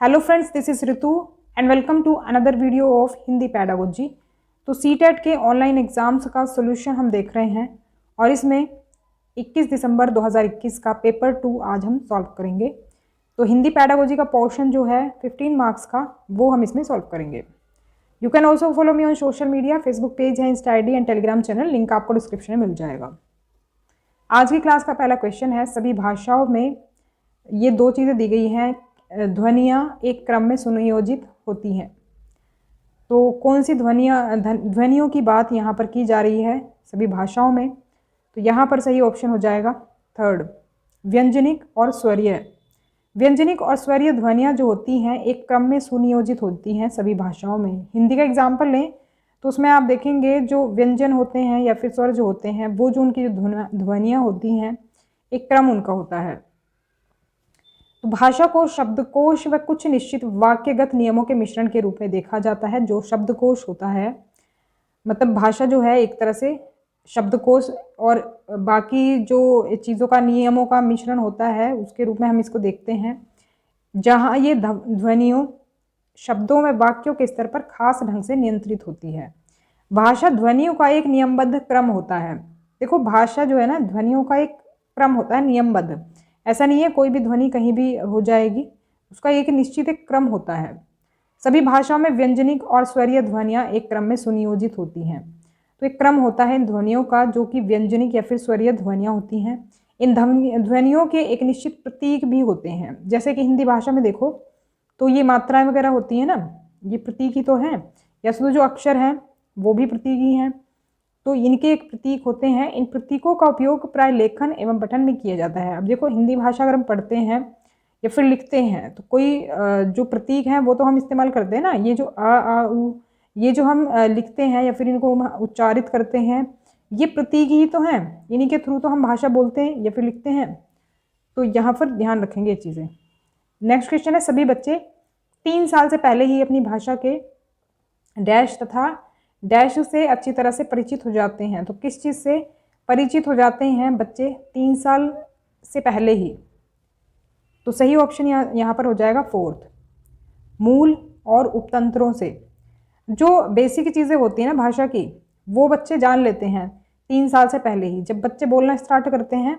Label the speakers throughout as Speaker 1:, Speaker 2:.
Speaker 1: Hello friends, this is Ritu and welcome to another video of Hindi pedagogy. तो CTET के online exams का solution हम देख रहे हैं और इसमें 21 दिसंबर 2021 का पेपर 2 आज हम सॉल्व करेंगे। तो हिंदी पैडागोजी का पोर्शन जो है 15 मार्क्स का वो हम इसमें सॉल्व करेंगे। You can also follow me on social media, Facebook page है, Insta ID and Telegram channel, link आपको डिस्क्रिप्शन में मिल जाएगा। आज की क्लास का पहला क्वेश्चन है, सभी भाषाओं में ये दो चीज़ें दी गई हैं, ध्वनियाँ एक क्रम में सुनियोजित होती हैं। तो कौन सी ध्वनियों की बात यहाँ पर की जा रही है सभी भाषाओं में? तो यहाँ पर सही ऑप्शन हो जाएगा थर्ड, व्यंजनिक और स्वरीय। व्यंजनिक और स्वरीय ध्वनियाँ जो होती हैं एक क्रम में सुनियोजित होती हैं सभी भाषाओं में। हिंदी का एग्जाम्पल लें तो उसमें आप देखेंगे जो व्यंजन होते हैं या फिर स्वर जो होते हैं वो जो उनकी जो ध्वनियाँ होती हैं एक क्रम उनका होता है। तो भाषा को शब्दकोश व कुछ निश्चित वाक्यगत नियमों के मिश्रण के रूप में देखा जाता है। जो शब्दकोश होता है मतलब भाषा जो है एक तरह से शब्दकोश और बाकी जो चीज़ों का नियमों का मिश्रण होता है उसके रूप में हम इसको देखते हैं, जहाँ ये ध्वनियों शब्दों व वाक्यों के स्तर पर खास ढंग से नियंत्रित होती है। भाषा ध्वनियों का एक नियमबद्ध क्रम होता है। देखो भाषा जो है ना ध्वनियों का एक क्रम होता है, नियमबद्ध। ऐसा नहीं है कोई भी ध्वनि कहीं भी हो जाएगी, उसका एक निश्चित एक क्रम होता है। सभी भाषाओं में व्यंजनिक और स्वरीय ध्वनियाँ एक क्रम में सुनियोजित होती हैं। तो एक क्रम होता है इन ध्वनियों का जो कि व्यंजनिक या फिर स्वरीय ध्वनियाँ होती हैं। इन ध्वनियों के एक निश्चित प्रतीक भी होते हैं। जैसे कि हिंदी भाषा में देखो तो ये मात्राएं वगैरह होती हैं ना, ये प्रतीक ही तो हैं, या शुद्ध जो अक्षर हैं वो भी प्रतीक ही हैं। तो इनके एक प्रतीक होते हैं। इन प्रतीकों का उपयोग प्राय लेखन एवं पठन में किया जाता है। अब देखो हिंदी भाषा अगर हम पढ़ते हैं या फिर लिखते हैं तो कोई जो प्रतीक हैं वो तो हम इस्तेमाल करते हैं ना, ये जो आ उ ये जो हम लिखते हैं या फिर इनको हम उच्चारित करते हैं ये प्रतीक ही तो हैं, इन्हीं के थ्रू तो हम भाषा बोलते हैं या फिर लिखते हैं। तो यहाँ पर ध्यान रखेंगे ये चीज़ें। नेक्स्ट क्वेश्चन है, सभी बच्चे 3 साल से पहले ही अपनी भाषा के डैश तथा डैश से अच्छी तरह से परिचित हो जाते हैं। तो किस चीज़ से परिचित हो जाते हैं बच्चे 3 साल से पहले ही? तो सही ऑप्शन यहाँ पर हो जाएगा फोर्थ, मूल और उपतंत्रों से। जो बेसिक चीज़ें होती हैं ना भाषा की वो बच्चे जान लेते हैं 3 साल से पहले ही। जब बच्चे बोलना स्टार्ट करते हैं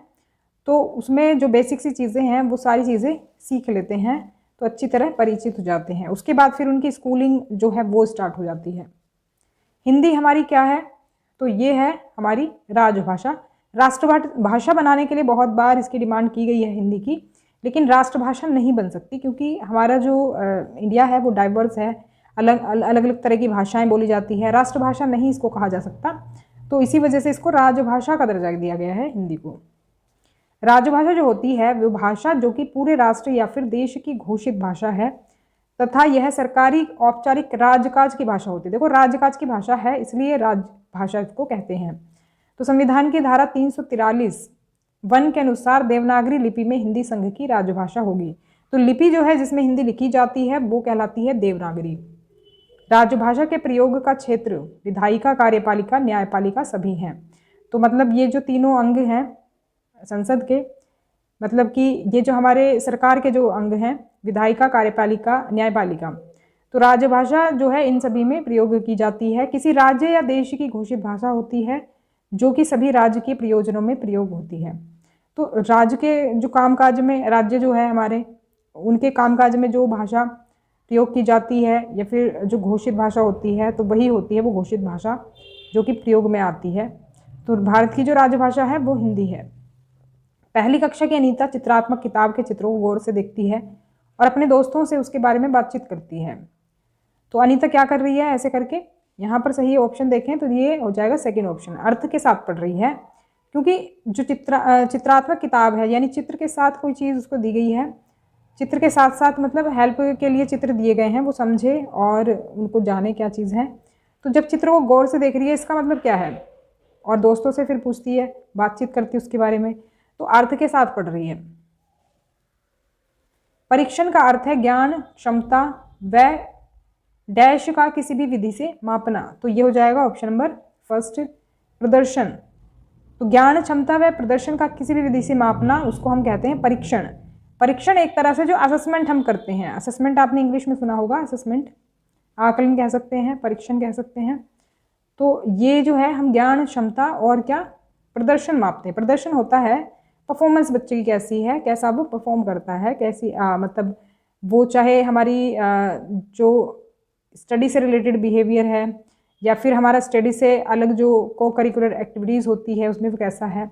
Speaker 1: तो उसमें जो बेसिक सी चीज़ें हैं वो सारी चीज़ें सीख लेते हैं, तो अच्छी तरह परिचित हो जाते हैं। उसके बाद फिर उनकी स्कूलिंग जो है वो स्टार्ट हो जाती है। हिंदी हमारी क्या है? तो ये है हमारी राजभाषा। राष्ट्रभाषा बनाने के लिए बहुत बार इसकी डिमांड की गई है हिंदी की, लेकिन राष्ट्रभाषा नहीं बन सकती क्योंकि हमारा जो इंडिया है वो डाइवर्स है, अलग अलग तरह की भाषाएं बोली जाती है। राष्ट्रभाषा नहीं इसको कहा जा सकता, तो इसी वजह से इसको राजभाषा का दर्जा दिया गया है हिंदी को। राजभाषा जो होती है वो भाषा जो कि पूरे राष्ट्र या फिर देश की घोषित भाषा है तथा यह सरकारी औपचारिक राजकाज की भाषा होती है। देखो राजकाज की भाषा है इसलिए राजभाषा इसको कहते हैं। तो संविधान की धारा 343(1) के अनुसार देवनागरी लिपि में हिंदी संघ की राजभाषा होगी। तो लिपि जो है जिसमें हिंदी लिखी जाती है वो कहलाती है देवनागरी। राजभाषा के प्रयोग का क्षेत्र विधायिका, कार्यपालिका, न्यायपालिका सभी हैं। तो मतलब ये जो तीनों अंग हैं संसद के, मतलब कि ये जो हमारे सरकार के जो अंग हैं विधायिका, कार्यपालिका, न्यायपालिका, तो राजभाषा जो है इन सभी में प्रयोग की जाती है। किसी राज्य या देश की घोषित भाषा होती है जो कि सभी राज्य के प्रयोजनों में प्रयोग होती है। तो राज्य के जो कामकाज में, राज्य जो है हमारे उनके कामकाज में जो भाषा प्रयोग की जाती है या फिर जो घोषित भाषा होती है तो वही होती है वो घोषित भाषा जो कि प्रयोग में आती है। तो भारत की जो राजभाषा है वो हिंदी है। पहली कक्षा की अनीता चित्रात्मक किताब के चित्रों को गौर से देखती है और अपने दोस्तों से उसके बारे में बातचीत करती है। तो अनीता क्या कर रही है ऐसे करके? यहाँ पर सही ऑप्शन देखें तो ये हो जाएगा सेकंड ऑप्शन, अर्थ के साथ पढ़ रही है। क्योंकि जो चित्रात्मक किताब है यानी चित्र के साथ कोई चीज़ उसको दी गई है, चित्र के साथ साथ मतलब हेल्प के लिए चित्र दिए गए हैं, वो समझे और उनको जाने क्या चीज़ है। तो जब चित्र को गौर से देख रही है इसका मतलब क्या है, और दोस्तों से फिर पूछती है, बातचीत करती है उसके बारे में, तो अर्थ के साथ पढ़ रही है। परीक्षण का अर्थ है ज्ञान, क्षमता व डैश का किसी भी विधि से मापना। तो ये हो जाएगा ऑप्शन नंबर फर्स्ट, प्रदर्शन। तो ज्ञान, क्षमता व प्रदर्शन का किसी भी विधि से मापना उसको हम कहते हैं परीक्षण। परीक्षण एक तरह से जो असेसमेंट हम करते हैं, असेसमेंट आपने इंग्लिश में सुना होगा, असेसमेंट आकलन कह सकते हैं, परीक्षण कह सकते हैं। तो ये जो है हम ज्ञान, क्षमता और क्या प्रदर्शन मापते हैं। प्रदर्शन होता है परफॉर्मेंस बच्चे की कैसी है, कैसा वो परफॉर्म करता है, कैसी मतलब वो चाहे हमारी जो स्टडी से रिलेटेड बिहेवियर है या फिर हमारा स्टडी से अलग जो को करिकुलर एक्टिविटीज़ होती है उसमें वो कैसा है,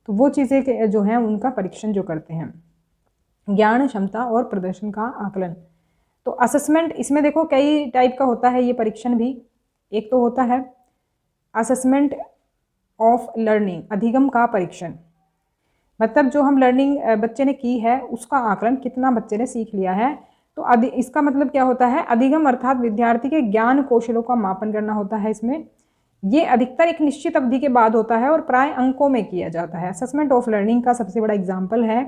Speaker 1: तो वो चीज़ें जो हैं उनका परीक्षण जो करते हैं, ज्ञान, क्षमता और प्रदर्शन का आकलन। तो असेसमेंट इसमें देखो कई टाइप का होता है ये परीक्षण भी। एक तो होता है असेसमेंट ऑफ लर्निंग, अधिगम का परीक्षण, मतलब जो हम लर्निंग बच्चे ने की है उसका आकलन, कितना बच्चे ने सीख लिया है। तो इसका मतलब क्या होता है, अधिगम अर्थात विद्यार्थी के ज्ञान कौशलों का मापन करना होता है इसमें। ये अधिकतर एक निश्चित अवधि के बाद होता है और प्राय अंकों में किया जाता है। असेसमेंट ऑफ लर्निंग का सबसे बड़ा एग्जाम्पल है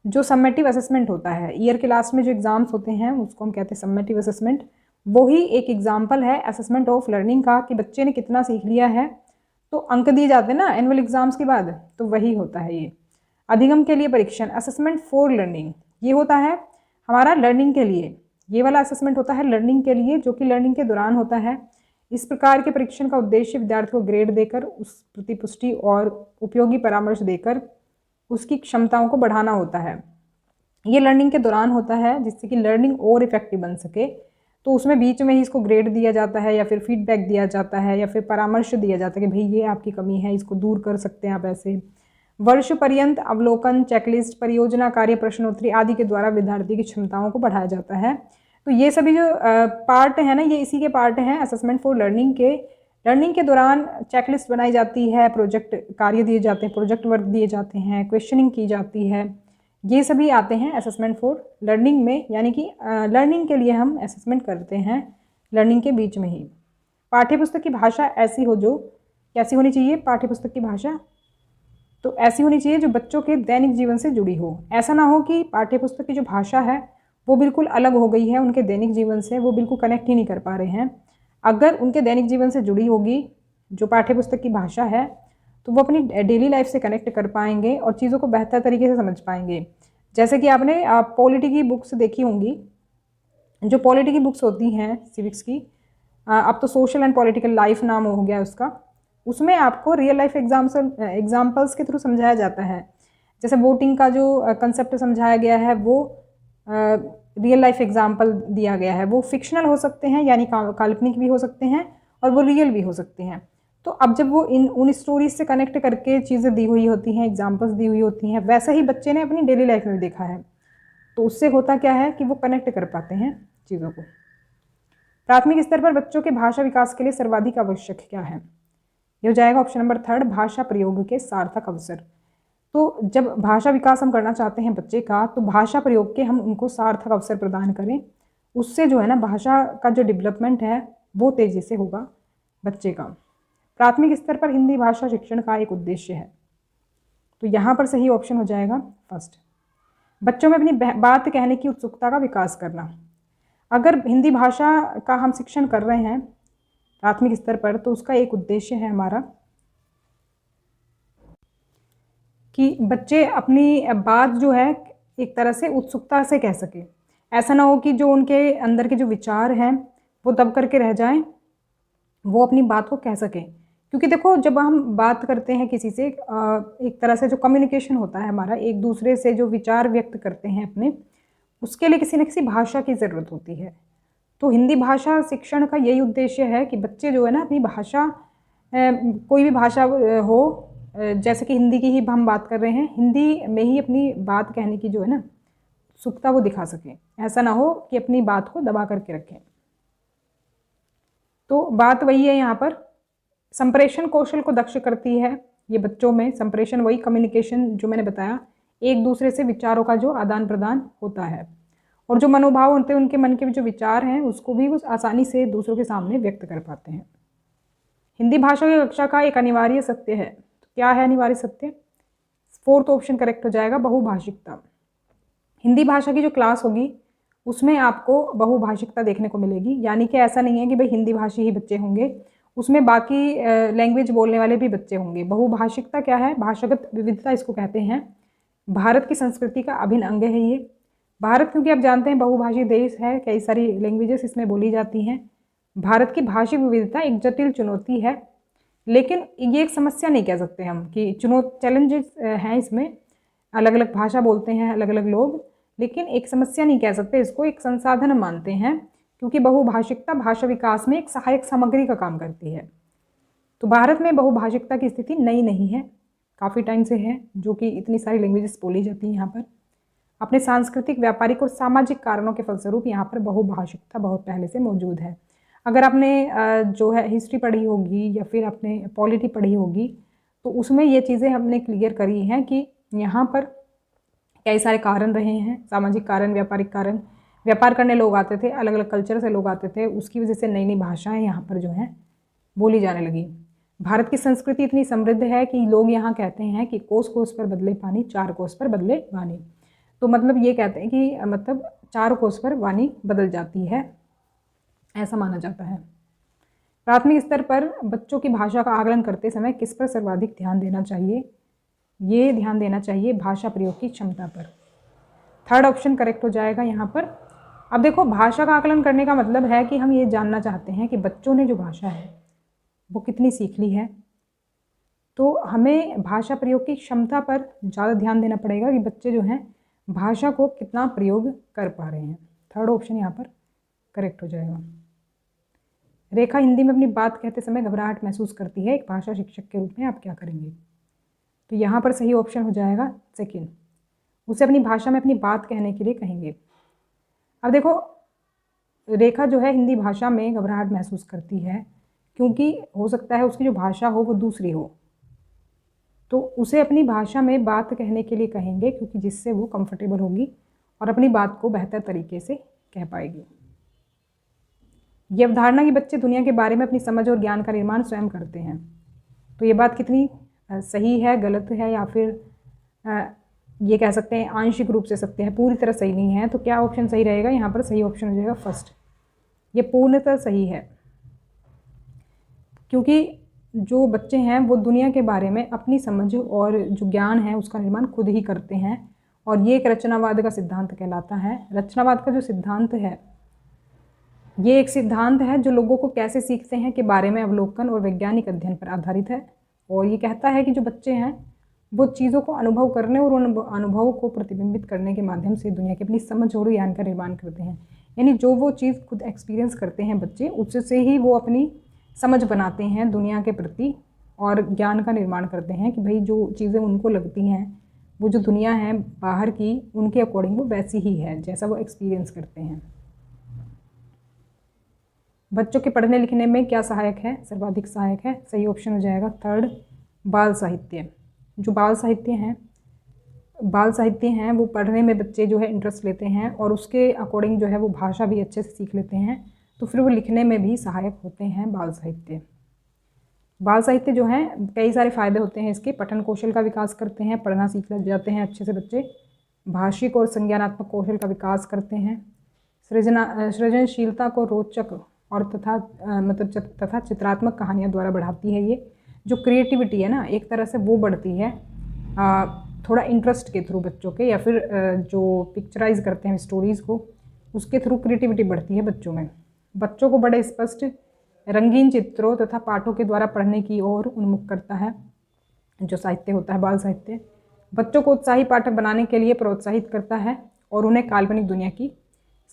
Speaker 1: जो सम्मेटिव असेसमेंट होता है। ईयर के लास्ट में जो एग्जाम्स होते हैं उसको हम कहते हैं सम्मेटिव असेसमेंट। वही एक एग्जाम्पल है असेसमेंट ऑफ लर्निंग का कि बच्चे ने कितना सीख लिया है। तो अंक दिए जाते हैं ना एनुअल एग्जाम्स के बाद, तो वही होता है ये अधिगम के लिए परीक्षण। असेसमेंट फॉर लर्निंग ये होता है हमारा लर्निंग के लिए, ये वाला असेसमेंट होता है लर्निंग के लिए, जो कि लर्निंग के दौरान होता है। इस प्रकार के परीक्षण का उद्देश्य विद्यार्थी को ग्रेड देकर, उस प्रतिपुष्टि और उपयोगी परामर्श देकर उसकी क्षमताओं को बढ़ाना होता है। ये लर्निंग के दौरान होता है जिससे कि लर्निंग और इफेक्टिव बन सके। तो उसमें बीच में ही इसको ग्रेड दिया जाता है या फिर फीडबैक दिया जाता है या फिर परामर्श दिया जाता है कि भाई ये आपकी कमी है, इसको दूर कर सकते हैं आप ऐसे। वर्ष पर्यंत अवलोकन, चेकलिस्ट, परियोजना कार्य, प्रश्नोत्तरी आदि के द्वारा विद्यार्थी की क्षमताओं को बढ़ाया जाता है। तो ये सभी जो पार्ट है ना, ये इसी के पार्ट हैं असेसमेंट फॉर लर्निंग के। लर्निंग के दौरान चेकलिस्ट बनाई जाती है, प्रोजेक्ट कार्य दिए जाते हैं, प्रोजेक्ट वर्क दिए जाते हैं, क्वेश्चनिंग की जाती है, ये सभी आते हैं असेसमेंट फॉर लर्निंग में। यानी कि लर्निंग के लिए हम असेसमेंट करते हैं लर्निंग के बीच में ही। पाठ्यपुस्तक की भाषा ऐसी हो जो कैसी होनी चाहिए, पाठ्यपुस्तक की भाषा तो ऐसी होनी चाहिए जो बच्चों के दैनिक जीवन से जुड़ी हो। ऐसा ना हो कि पाठ्यपुस्तक की जो भाषा है वो बिल्कुल अलग हो गई है उनके दैनिक जीवन से, वो बिल्कुल कनेक्ट ही नहीं कर पा रहे हैं। अगर उनके दैनिक जीवन से जुड़ी होगी जो पाठ्यपुस्तक की भाषा है तो वो अपनी डेली लाइफ से कनेक्ट कर पाएंगे और चीज़ों को बेहतर तरीके से समझ पाएंगे। जैसे कि आपने पॉलिटी की बुक्स देखी होंगी, जो पॉलिटी की बुक्स होती हैं सिविक्स की, अब तो सोशल एंड पॉलिटिकल लाइफ नाम हो गया उसका, उसमें आपको रियल लाइफ एग्जाम्पल्स के थ्रू समझाया जाता है। जैसे वोटिंग का जो कंसेप्ट समझाया गया है वो रियल लाइफ एग्जाम्पल दिया गया है। वो फिक्शनल हो सकते हैं यानी काल्पनिक भी हो सकते हैं और वो रियल भी हो सकते हैं। तो अब जब वो उन स्टोरीज से कनेक्ट करके चीज़ें दी हुई होती हैं, एग्जाम्पल्स दी हुई होती हैं, वैसा ही बच्चे ने अपनी डेली लाइफ में देखा है, तो उससे होता क्या है कि वो कनेक्ट कर पाते हैं चीज़ों को। प्राथमिक स्तर पर बच्चों के भाषा विकास के लिए सर्वाधिक आवश्यक क्या है, ये हो जाएगा ऑप्शन नंबर 3, भाषा प्रयोग के सार्थक अवसर। तो जब भाषा विकास हम करना चाहते हैं बच्चे का, तो भाषा प्रयोग के हम उनको सार्थक अवसर प्रदान करें, उससे जो है ना भाषा का जो डेवलपमेंट है वो तेज़ी से होगा बच्चे का। प्राथमिक स्तर पर हिंदी भाषा शिक्षण का एक उद्देश्य है, तो यहाँ पर सही ऑप्शन हो जाएगा फर्स्ट, बच्चों में अपनी बात कहने की उत्सुकता का विकास करना। अगर हिंदी भाषा का हम शिक्षण कर रहे हैं प्राथमिक स्तर पर, तो उसका एक उद्देश्य है हमारा कि बच्चे अपनी बात जो है एक तरह से उत्सुकता से कह सके। ऐसा ना हो कि जो उनके अंदर के जो विचार हैं वो दब करके रह जाएं, वो अपनी बात को कह सकें। क्योंकि देखो जब हम बात करते हैं किसी से, एक तरह से जो कम्युनिकेशन होता है हमारा, एक दूसरे से जो विचार व्यक्त करते हैं अपने, उसके लिए किसी न किसी भाषा की ज़रूरत होती है। तो हिंदी भाषा शिक्षण का यही उद्देश्य है कि बच्चे जो है ना अपनी भाषा, कोई भी भाषा हो, जैसे कि हिंदी की ही हम बात कर रहे हैं, हिंदी में ही अपनी बात कहने की जो है ना उत्सुकता वो दिखा सकें। ऐसा ना हो कि अपनी बात को दबा करके रखें। तो बात वही है यहाँ पर, संप्रेषण कौशल को दक्ष करती है ये बच्चों में। संप्रेषण वही कम्युनिकेशन जो मैंने बताया, एक दूसरे से विचारों का जो आदान प्रदान होता है, और जो मनोभाव होते हैं उनके मन के जो विचार हैं उसको भी वो आसानी से दूसरों के सामने व्यक्त कर पाते हैं। हिंदी भाषा की कक्षा का एक अनिवार्य सत्य है, तो क्या है अनिवार्य सत्य, 4th ऑप्शन करेक्ट हो जाएगा, बहुभाषिकता। हिंदी भाषा की जो क्लास होगी उसमें आपको बहुभाषिकता देखने को मिलेगी। यानी कि ऐसा नहीं है कि भाई हिंदी भाषी ही बच्चे होंगे, उसमें बाकी लैंग्वेज बोलने वाले भी बच्चे होंगे। बहुभाषिकता क्या है, भाषागत विविधता इसको कहते हैं, भारत की संस्कृति का अभिन्न अंग है ये। भारत क्योंकि आप जानते हैं बहुभाषी देश है, कई सारी लैंग्वेजेस इसमें बोली जाती हैं। भारत की भाषिक विविधता एक जटिल चुनौती है, लेकिन ये एक समस्या नहीं कह सकते हम कि चैलेंजेस हैं इसमें, अलग अलग भाषा बोलते हैं अलग अलग लोग, लेकिन एक समस्या नहीं कह सकते इसको, एक संसाधन हम मानते हैं, क्योंकि बहुभाषिकता भाषा विकास में एक सहायक सामग्री का काम करती है। तो भारत में बहुभाषिकता की स्थिति नई नहीं है, काफ़ी टाइम से है, जो कि इतनी सारी लैंग्वेजेस बोली जाती हैं यहाँ पर। अपने सांस्कृतिक, व्यापारिक और सामाजिक कारणों के फलस्वरूप यहाँ पर बहुभाषिकता बहुत पहले से मौजूद है। अगर आपने जो है हिस्ट्री पढ़ी होगी या फिर आपने पॉलिटी पढ़ी होगी, तो उसमें ये चीज़ें हमने क्लियर करी हैं कि यहाँ पर कई सारे कारण रहे हैं, सामाजिक कारण, व्यापारिक कारण। व्यापार करने लोग आते थे, अलग अलग कल्चर से लोग आते थे, उसकी वजह से नई नई भाषाएँ यहाँ पर जो हैं बोली जाने लगी। भारत की संस्कृति इतनी समृद्ध है कि लोग यहाँ कहते हैं कि कोस कोस पर बदले पानी, चार कोस पर बदले वाणी। तो मतलब ये कहते हैं कि मतलब चार कोस पर वाणी बदल जाती है, ऐसा माना जाता है। प्राथमिक स्तर पर बच्चों की भाषा का आकलन करते समय किस पर सर्वाधिक ध्यान देना चाहिए? ये ध्यान देना चाहिए भाषा प्रयोग की क्षमता पर। थर्ड ऑप्शन करेक्ट हो जाएगा यहाँ पर। अब देखो, भाषा का आकलन करने का मतलब है कि हम ये जानना चाहते हैं कि बच्चों ने जो भाषा है वो कितनी सीख ली है। तो हमें भाषा प्रयोग की क्षमता पर ज़्यादा ध्यान देना पड़ेगा कि बच्चे जो हैं भाषा को कितना प्रयोग कर पा रहे हैं। थर्ड ऑप्शन यहाँ पर करेक्ट हो जाएगा। रेखा हिंदी में अपनी बात कहते समय घबराहट महसूस करती है, एक भाषा शिक्षक के रूप में आप क्या करेंगे? तो यहाँ पर सही ऑप्शन हो जाएगा सेकंड, उसे अपनी भाषा में अपनी बात कहने के लिए कहेंगे। अब देखो, रेखा जो है हिंदी भाषा में घबराहट महसूस करती है क्योंकि हो सकता है उसकी जो भाषा हो वो दूसरी हो, तो उसे अपनी भाषा में बात कहने के लिए कहेंगे, क्योंकि जिससे वो कंफर्टेबल होगी और अपनी बात को बेहतर तरीके से कह पाएगी। ये अवधारणा कि बच्चे दुनिया के बारे में अपनी समझ और ज्ञान का निर्माण स्वयं करते हैं, तो ये बात कितनी सही है, गलत है, या फिर ये कह सकते हैं आंशिक रूप से सत्य है, पूरी तरह सही नहीं है। तो क्या ऑप्शन सही रहेगा? यहाँ पर सही ऑप्शन हो जाएगा फर्स्ट, ये पूर्णतः सही है, क्योंकि जो बच्चे हैं वो दुनिया के बारे में अपनी समझ और जो ज्ञान है उसका निर्माण खुद ही करते हैं, और ये एक रचनावाद का सिद्धांत कहलाता है। रचनावाद का जो सिद्धांत है ये एक सिद्धांत है जो लोगों को कैसे सीखते हैं के बारे में अवलोकन और वैज्ञानिक अध्ययन पर आधारित है, और ये कहता है कि जो बच्चे हैं वो चीज़ों को अनुभव करने और उन अनुभवों को प्रतिबिंबित करने के माध्यम से दुनिया की अपनी समझ और ज्ञान का निर्माण करते हैं। यानी जो वो चीज़ खुद एक्सपीरियंस करते हैं बच्चे, उससे ही वो अपनी समझ बनाते हैं दुनिया के प्रति और ज्ञान का निर्माण करते हैं कि भाई जो चीज़ें उनको लगती हैं, वो जो दुनिया है बाहर की, उनके अकॉर्डिंग वो वैसी ही है जैसा वो एक्सपीरियंस करते हैं। बच्चों के पढ़ने लिखने में क्या सहायक है? सर्वाधिक सहायक है, सही ऑप्शन हो जाएगा थर्ड, बाल साहित्य। जो बाल साहित्य हैं वो पढ़ने में बच्चे जो है इंटरेस्ट लेते हैं और उसके अकॉर्डिंग जो है वो भाषा भी अच्छे से सीख लेते हैं, तो फिर वो लिखने में भी सहायक होते हैं बाल साहित्य। बाल साहित्य जो है कई सारे फायदे होते हैं इसके, पठन कौशल का विकास करते हैं, पढ़ना सीख जाते हैं अच्छे से बच्चे, भाषिक और संज्ञानात्मक कौशल का विकास करते हैं, सृजनशीलता को रोचक और तथा चित्रात्मक कहानियों द्वारा बढ़ाती है। ये जो क्रिएटिविटी है ना, एक तरह से वो बढ़ती है थोड़ा इंटरेस्ट के थ्रू बच्चों के, या फिर जो पिक्चराइज करते हैं स्टोरीज़ को, उसके थ्रू क्रिएटिविटी बढ़ती है बच्चों में। बच्चों को बड़े स्पष्ट रंगीन चित्रों तथा पाठों के द्वारा पढ़ने की ओर उन्मुख करता है जो साहित्य होता है बाल साहित्य। बच्चों को उत्साही पाठक बनाने के लिए प्रोत्साहित करता है और उन्हें काल्पनिक दुनिया की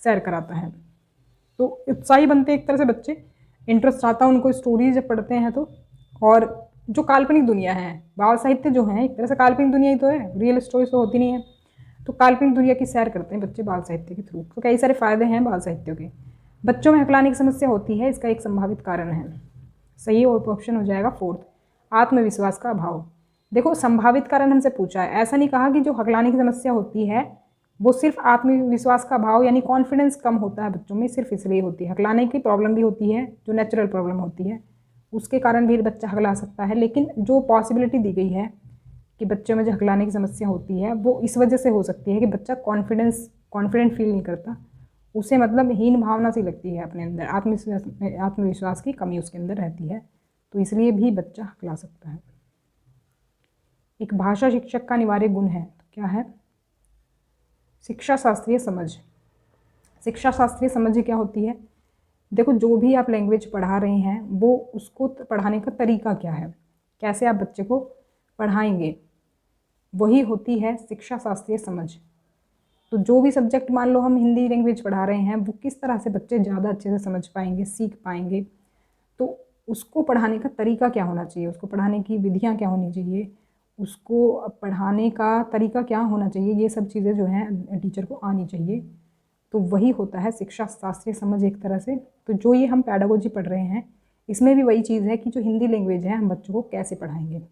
Speaker 1: सैर कराता है। तो उत्साही बनते एक तरह से बच्चे, इंटरेस्ट आता है उनको स्टोरीज जब पढ़ते हैं तो। और जो काल्पनिक दुनिया है, बाल साहित्य जो है एक तरह से काल्पनिक दुनिया ही तो है, रियल स्टोरीज तो होती नहीं है, तो काल्पनिक दुनिया की सैर करते हैं बच्चे बाल साहित्य के थ्रू। तो कई सारे फायदे हैं बाल साहित्य के। बच्चों में हकलाने की समस्या होती है, इसका एक संभावित कारण है, सही ऑप्शन हो जाएगा फोर्थ, आत्मविश्वास का अभाव। देखो, संभावित कारण हमसे पूछा है, ऐसा नहीं कहा कि जो हकलाने की समस्या होती है वो सिर्फ आत्मविश्वास का अभाव यानी कॉन्फिडेंस कम होता है बच्चों में, सिर्फ इसलिए होती है। हकलाने की प्रॉब्लम भी होती है जो नेचुरल प्रॉब्लम होती है, उसके कारण भी बच्चा हकला सकता है, लेकिन जो पॉसिबिलिटी दी गई है कि बच्चों में जो हकलाने की समस्या होती है वो इस वजह से हो सकती है कि बच्चा कॉन्फिडेंट फील नहीं करता, उसे मतलब हीन भावना सी लगती है अपने अंदर, आत्मविश्वास की कमी उसके अंदर रहती है, तो इसलिए भी बच्चा हकला सकता है। एक भाषा शिक्षक का अनिवार्य गुण है, क्या है? शिक्षा शास्त्रीय समझ। शिक्षा शास्त्रीय समझ क्या होती है? देखो, जो भी आप लैंग्वेज पढ़ा रहे हैं वो उसको पढ़ाने का तरीका क्या है, कैसे आप बच्चे को पढ़ाएंगे, वही होती है शिक्षा शास्त्रीय समझ। तो जो भी सब्जेक्ट मान लो हम हिंदी लैंग्वेज पढ़ा रहे हैं, वो किस तरह से बच्चे ज़्यादा अच्छे से समझ पाएंगे, सीख पाएंगे, तो उसको पढ़ाने का तरीका क्या होना चाहिए, उसको पढ़ाने की विधियाँ क्या होनी चाहिए, उसको पढ़ाने का तरीका क्या होना चाहिए, ये सब चीज़ें जो हैं टीचर को आनी चाहिए। तो वही होता है शिक्षा शास्त्रीय समझ एक तरह से। तो जो ये हम पैडागोजी पढ़ रहे हैं, इसमें भी वही चीज़ है कि जो हिंदी लैंग्वेज है हम बच्चों को कैसे पढ़ाएंगे।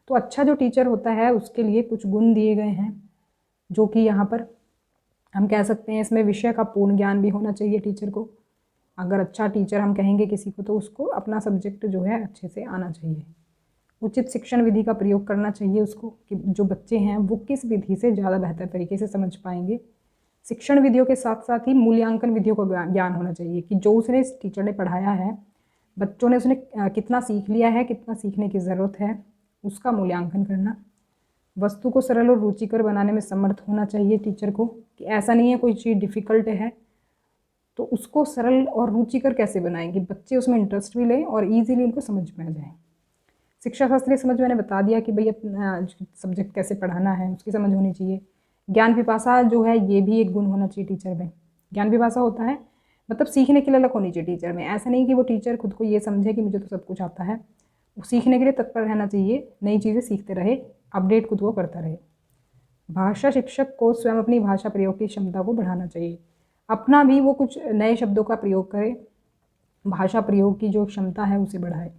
Speaker 1: तो अच्छा जो टीचर होता है उसके लिए कुछ गुण दिए गए हैं, जो कि यहाँ पर हम कह सकते हैं इसमें विषय का पूर्ण ज्ञान भी होना चाहिए टीचर को। अगर अच्छा टीचर हम कहेंगे किसी को, तो उसको अपना सब्जेक्ट जो है अच्छे से आना चाहिए। उचित शिक्षण विधि का प्रयोग करना चाहिए उसको, कि जो बच्चे हैं वो किस विधि से ज़्यादा बेहतर तरीके से समझ पाएंगे। शिक्षण विधियों के साथ साथ ही मूल्यांकन विधियों का ज्ञान होना चाहिए, कि जो उसने इस टीचर ने पढ़ाया है, बच्चों ने उसने कितना सीख लिया है, कितना सीखने की ज़रूरत है, उसका मूल्यांकन करना। वस्तु को सरल और रुचिकर बनाने में समर्थ होना चाहिए टीचर को, कि ऐसा नहीं है कोई चीज़ डिफ़िकल्ट है तो उसको सरल और रुचिकर कैसे बनाएंगे, बच्चे उसमें इंटरेस्ट भी लें और ईजिली उनको समझ में आ जाए। शिक्षा शास्त्रीय समझ मैंने बता दिया कि भई अपना सब्जेक्ट कैसे पढ़ाना है, उसकी समझ होनी चाहिए। ज्ञान पिपासा जो है ये भी एक गुण होना चाहिए टीचर में। ज्ञान पिपासा होता है मतलब सीखने के लिए ललक होनी चाहिए टीचर में। ऐसा नहीं कि वो टीचर खुद को ये समझे कि मुझे तो सब कुछ आता है, वो सीखने के लिए तत्पर रहना चाहिए, नई चीज़ें सीखते रहे, अपडेट खुद को करता रहे। भाषा शिक्षक को स्वयं अपनी भाषा प्रयोग की क्षमता को बढ़ाना चाहिए, अपना भी वो कुछ नए शब्दों का प्रयोग करे, भाषा प्रयोग की जो क्षमता है उसे बढ़ाए।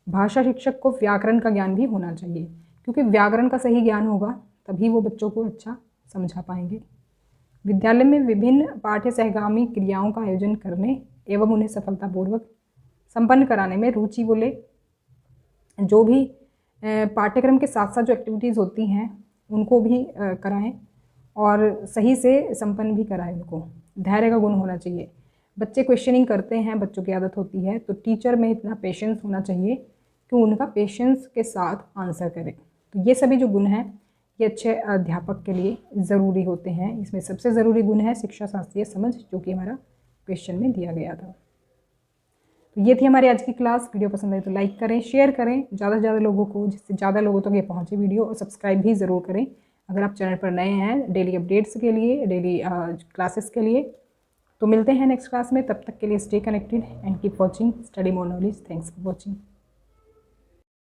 Speaker 1: भाषा शिक्षक को व्याकरण का ज्ञान भी होना चाहिए, क्योंकि व्याकरण का सही ज्ञान होगा तभी वो बच्चों को अच्छा समझा पाएंगे। विद्यालय में विभिन्न पाठ्य सहगामी क्रियाओं का आयोजन करने एवं उन्हें सफलतापूर्वक संपन्न कराने में रुचि बोले। जो भी पाठ्यक्रम के साथ साथ जो एक्टिविटीज़ होती हैं उनको भी कराएं और सही से संपन्न भी कराएं उनको। धैर्य का गुण होना चाहिए, बच्चे क्वेश्चनिंग करते हैं, बच्चों की आदत होती है, तो टीचर में इतना पेशेंस होना चाहिए कि उनका पेशेंस के साथ आंसर करें। तो ये सभी जो गुण हैं ये अच्छे अध्यापक के लिए ज़रूरी होते हैं। इसमें सबसे ज़रूरी गुण है शिक्षा शास्त्रीय समझ, जो कि हमारा क्वेश्चन में दिया गया था। तो ये थी हमारी आज की क्लास। वीडियो पसंद आए तो लाइक करें, शेयर करें ज़्यादा से ज़्यादा लोगों को, जिससे ज़्यादा लोगों तक ये पहुँचे वीडियो, और सब्सक्राइब भी ज़रूर करें अगर आप चैनल पर नए हैं, डेली अपडेट्स के लिए, डेली क्लासेस के लिए। तो मिलते हैं नेक्स्ट क्लास में, तब तक के लिए stay connected and keep watching study more knowledge. Thanks for watching.